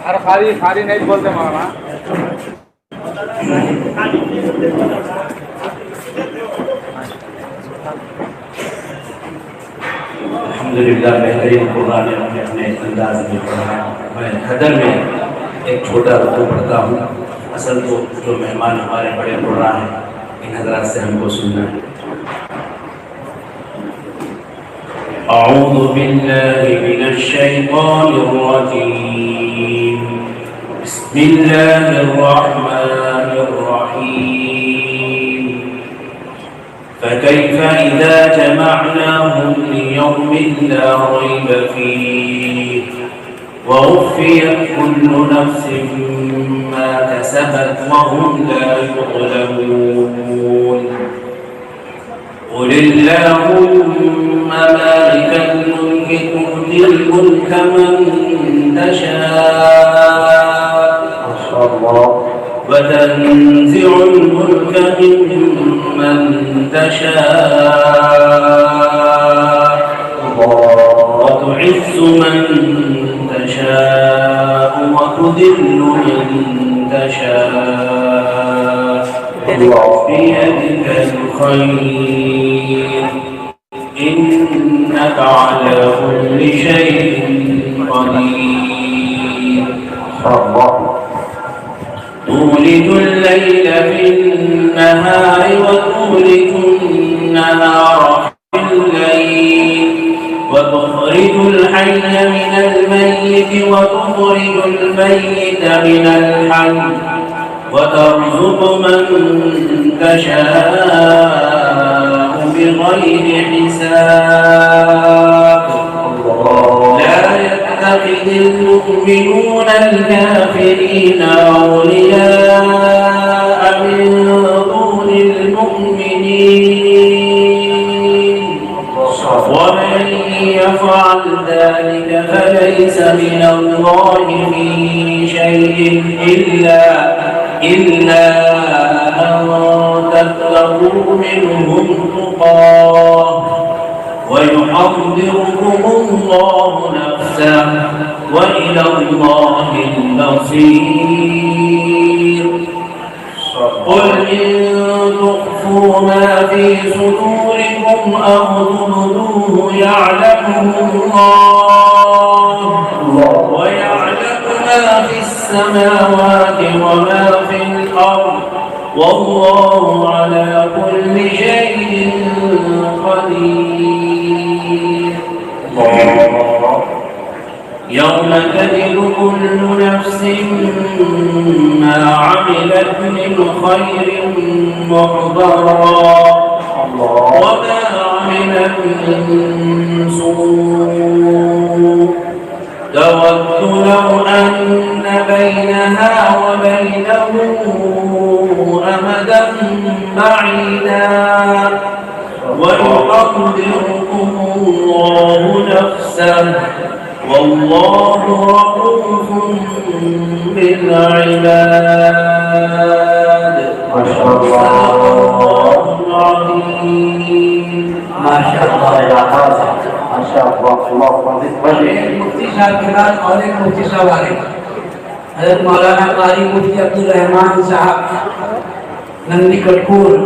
अरे खाली खाली नहीं बोलते मामा। अल्हम्दुलिल्लाह बेहतरीन कुरान ने अपने अंदाज में पढ़ा। मैं हदर में एक छोटा रुकू पढ़ता हूँ। असल तो जो मेहमान हमारे बड़े कुरान हैं इन हजरात से हमको सुनना है। अऊज़ु बिल्लाहि मिनश शैतानिर रजीम। बिस्मिल्लाहिर रहमानिर रहीम। فكيف إذا جمعناهم ليوم لا ريب فيه ووفيت كل نفس ما كسبت وهم لا يظلمون. قل اللهم مالك الملك تؤتي الملك من تشاء وتنزع الملك ممن تشاء وتعز من تشاء وتذل من تشاء بيدك الخير إنك على كل شيء قدير. تولد الليل في النهار وتولد النهار في الليل وتخرج الحي من الميت وتخرج الميت من الحي وترزق من تشاء بغير حساب. لا يتخذ المؤمنون الكافرين أولياء من دون المؤمنين ومن يفعل ذلك فليس من الله في شيء إلا أن تتقوا منهم تقاه ويحذركم الله نفسه وإلى الله المصير. قل إن تخفوا ما في صدوركم أو تبدوه يعلمه الله ويعلم ما في السماوات وما في الأرض والله على كل شيء قدير. يوم تجد كل نفس ما عملت من خير محضرا وما عملت من سوء تود لو أن بينها وبينه أمدا بعيدا ويقدركم الله نفسه والله رؤوف بالعباد. ما شاء الله العظيم. ما شاء الله يا حازم ما شاء الله. الله मुफ्ती साहब के बाद और एक मुफ्ती साहब आ रहे हैं, हज़रत मौलाना कारी मुफ्ती अब्दुल रहमान साहब नंदी कटपुर।